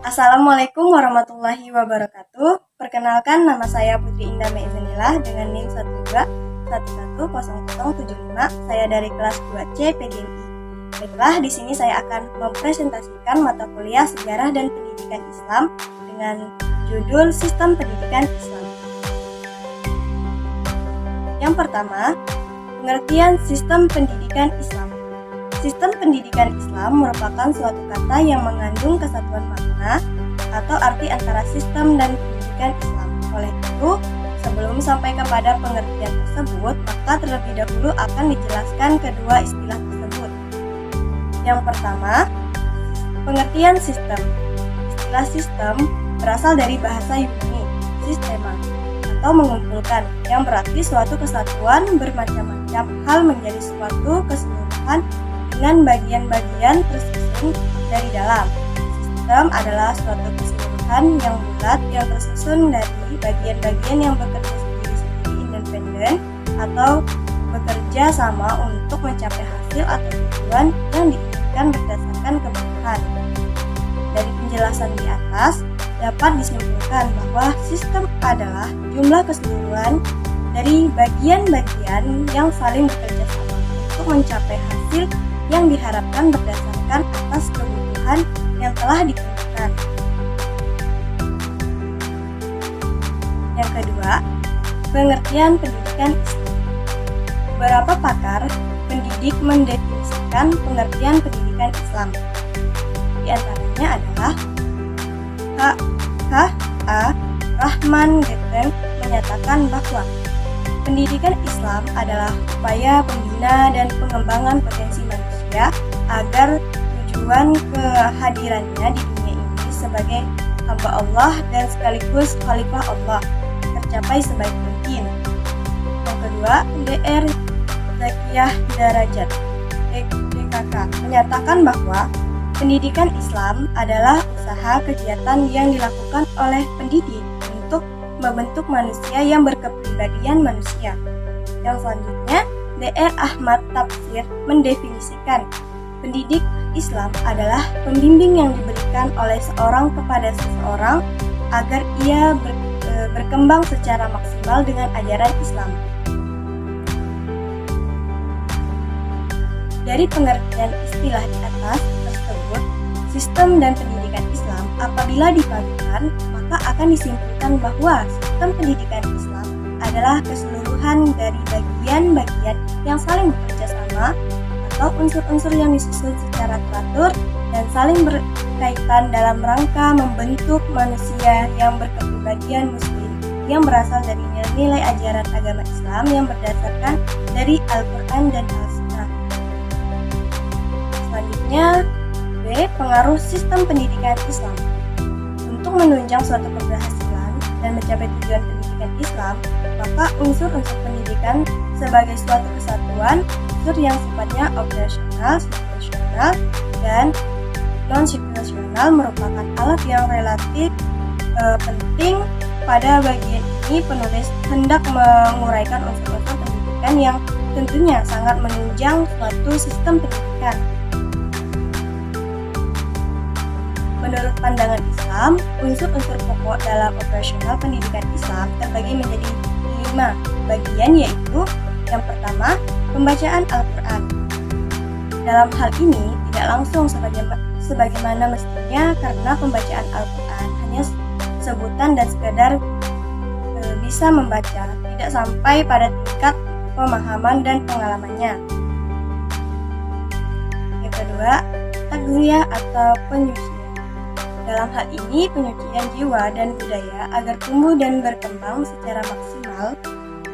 Assalamualaikum warahmatullahi wabarakatuh. Perkenalkan, nama saya Putri Indah Meizanillah dengan NIM 121100075. Saya dari kelas 2C PGMI. Baiklah, di sini saya akan mempresentasikan mata kuliah Sejarah dan Pendidikan Islam dengan judul Sistem Pendidikan Islam. Yang pertama, pengertian sistem pendidikan Islam. Sistem pendidikan Islam merupakan suatu kata yang mengandung kesatuan makna atau arti antara sistem dan pendidikan Islam. Oleh itu, sebelum sampai kepada pengertian tersebut, maka terlebih dahulu akan dijelaskan kedua istilah tersebut. Yang pertama, pengertian sistem. Istilah sistem berasal dari bahasa Yunani, sistema, atau mengumpulkan, yang berarti suatu kesatuan bermacam-macam hal menjadi suatu keseluruhan dengan bagian-bagian tersusun dari dalam. Sistem adalah suatu keseluruhan yang bulat yang tersusun dari bagian-bagian yang bekerja sendiri-sendiri independen atau bekerja sama untuk mencapai hasil atau tujuan yang diinginkan berdasarkan kebutuhan. Dari penjelasan di atas dapat disimpulkan bahwa sistem adalah jumlah keseluruhan dari bagian-bagian yang saling bekerja sama untuk mencapai hasil yang diharapkan berdasarkan atas kebutuhan yang telah ditentukan. Yang kedua, pengertian pendidikan Islam. Beberapa pakar pendidik mendefinisikan pengertian pendidikan Islam. Di antaranya adalah H.A. Rahman Geteng menyatakan bahwa pendidikan Islam adalah upaya pembina dan pengembangan potensi manusia agar tujuan kehadirannya di dunia ini sebagai hamba Allah dan sekaligus khalifah Allah tercapai sebaik mungkin. Yang kedua, Dr. Zakiyah Darajat DKK menyatakan bahwa pendidikan Islam adalah usaha kegiatan yang dilakukan oleh pendidik untuk membentuk manusia yang berkepribadian manusia. Yang selanjutnya, Dr. Ahmad Tafsir mendefinisikan pendidik Islam adalah pembimbing yang diberikan oleh seorang kepada seseorang agar ia berkembang secara maksimal dengan ajaran Islam. Dari pengertian istilah di atas tersebut, sistem dan pendidikan Islam apabila dipadukan, maka akan disimpulkan bahwa sistem pendidikan Islam adalah keseluruhan dari bagian-bagian yang saling bekerja sama atau unsur-unsur yang disusun secara teratur dan saling berkaitan dalam rangka membentuk manusia yang berkepribadian muslim yang berasal dari nilai ajaran agama Islam yang berdasarkan dari Al-Quran dan Al-Sunnah. Selanjutnya, B. Pengaruh sistem pendidikan Islam. Untuk menunjang suatu keberhasilan dan mencapai tujuan pendidikan Islam, maka unsur-unsur pendidikan sebagai suatu kesatuan, unsur yang sifatnya operasional, situasional, dan non-situasional merupakan alat yang relatif penting. Pada bagian ini, penulis hendak menguraikan unsur-unsur pendidikan yang tentunya sangat menunjang suatu sistem pendidikan. Menurut pandangan Islam, unsur-unsur pokok dalam operasional pendidikan Islam terbagi menjadi 5 bagian, yaitu yang pertama, pembacaan Al-Quran. Dalam hal ini tidak langsung sebagaimana mestinya karena pembacaan Al-Quran hanya sebutan dan sekadar bisa membaca, tidak sampai pada tingkat pemahaman dan pengalamannya. Yang kedua, takziah atau penyucian. Dalam hal ini, penyucian jiwa dan budaya agar tumbuh dan berkembang secara maksimal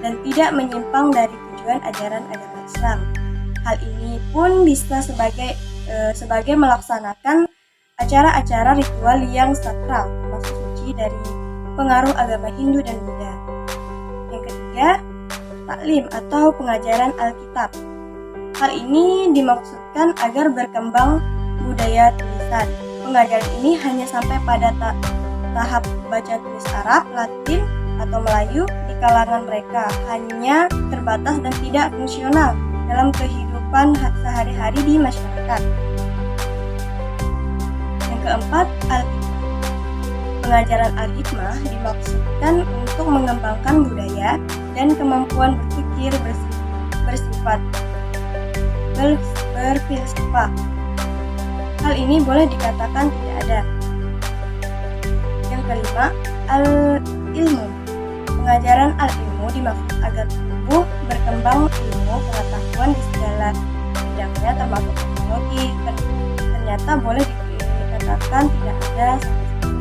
dan tidak menyimpang dari tujuan ajaran agama Islam. Hal ini pun bisa sebagai melaksanakan acara-acara ritual yang sakral, termasuk suci dari pengaruh agama Hindu dan Buddha. Yang ketiga, taklim atau pengajaran Alkitab. Hal ini dimaksudkan agar berkembang budaya tulisan. Pengajaran ini hanya sampai pada tahap baca tulis Arab, Latin, atau Melayu di kalangan mereka, hanya terbatas dan tidak fungsional dalam kehidupan sehari-hari di masyarakat. Yang keempat, Alkitab. Pengajaran al-hikmah dimaksudkan untuk mengembangkan budaya dan kemampuan berpikir berfilsafat. Hal ini boleh dikatakan tidak ada. Yang kelima, al-ilmu. Pengajaran al-ilmu dimaksud agar tumbuh berkembang ilmu pengetahuan di segala bidangnya termasuk teknologi. Ternyata boleh dikatakan tidak ada sama sekali.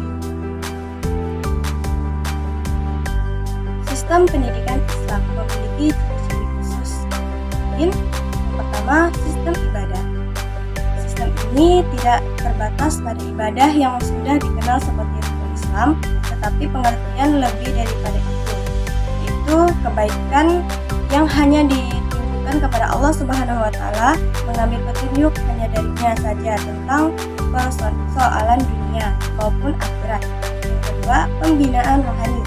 Sistem pendidikan Islam memiliki ciri-ciri khusus. Yang pertama, sistem ibadah. Sistem ini tidak terbatas pada ibadah yang sudah dikenal seperti rukun Islam, tetapi pengertian lebih daripada itu, yaitu kebaikan yang hanya ditujukan kepada Allah Subhanahu wa Ta'ala, mengambil petunjuk hanya darinya saja tentang persoalan dunia maupun akhirat. Yang kedua, pembinaan rohani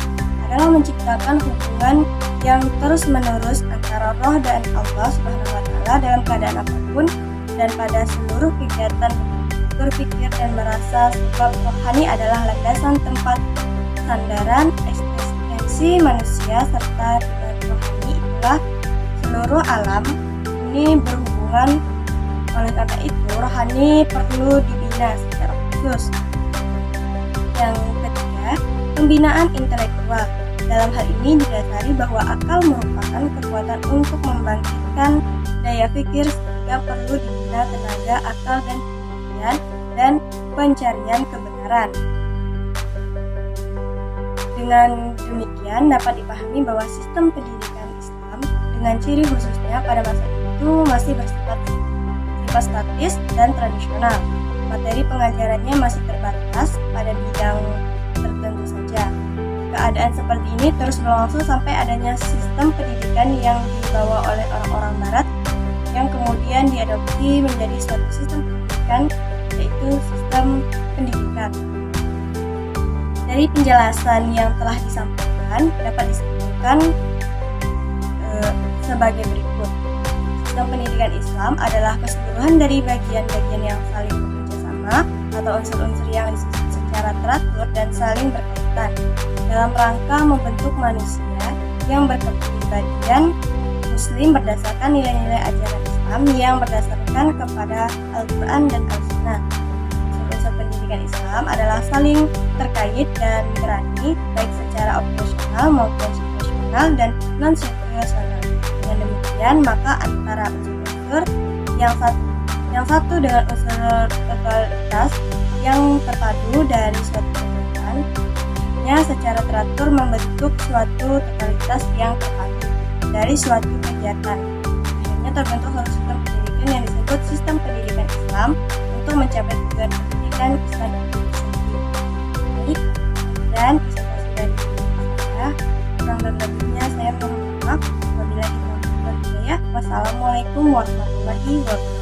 adalah menciptakan hubungan yang terus-menerus antara roh dan Allah Subhanahu wa Ta'ala dalam keadaan apapun dan pada seluruh kegiatan berpikir dan merasa, sebab rohani adalah landasan tempat sandaran eksistensi manusia, serta dengan rohani itulah seluruh alam ini berhubungan. Oleh karena itu, rohani perlu dibina secara khusus. Yang ketiga, pembinaan intelektual. Dalam hal ini didasari bahwa akal merupakan kekuatan untuk membangkitkan daya pikir, sehingga perlu dibina tenaga akal dan pembuktian dan pencarian kebenaran. Dengan demikian dapat dipahami bahwa sistem pendidikan Islam dengan ciri khususnya pada masa itu masih bersifat statis dan tradisional. Materi pengajarannya masih terbatas pada bidang tertentu saja. Keadaan seperti ini terus berlangsung sampai adanya sistem pendidikan yang dibawa oleh orang-orang Barat, yang kemudian diadopsi menjadi suatu sistem pendidikan, yaitu sistem pendidikan. Dari penjelasan yang telah disampaikan dapat disimpulkan sebagai berikut. Sistem pendidikan Islam adalah keseluruhan dari bagian-bagian yang saling bekerja sama atau unsur-unsur yang disusun secara teratur dan saling berkaitan dalam rangka membentuk manusia yang berkepribadian Muslim berdasarkan nilai-nilai ajaran Islam yang berdasarkan kepada Al-Quran dan Al-Sunnah. Unsur pendidikan Islam adalah saling terkait dan berani, baik secara operasional maupun situasional dan non-situasional. Dengan demikian, maka antara unsur-unsur yang satu dengan unsur totalitas yang terpadu dari suatu kegiatan, secara teratur membentuk suatu totalitas yang terpadu dari suatu kegiatan. Akhirnya terbentuk suatu sistem pendidikan yang disebut sistem pendidikan Islam untuk mencapai tujuan pendidikan Islam itu sendiri. Baik, dan presentasi dari saya. Kurang dan lebihnya saya mohon maaf. Wabillahi taufiq wal hidayah. Wassalamualaikum warahmatullahi wabarakatuh.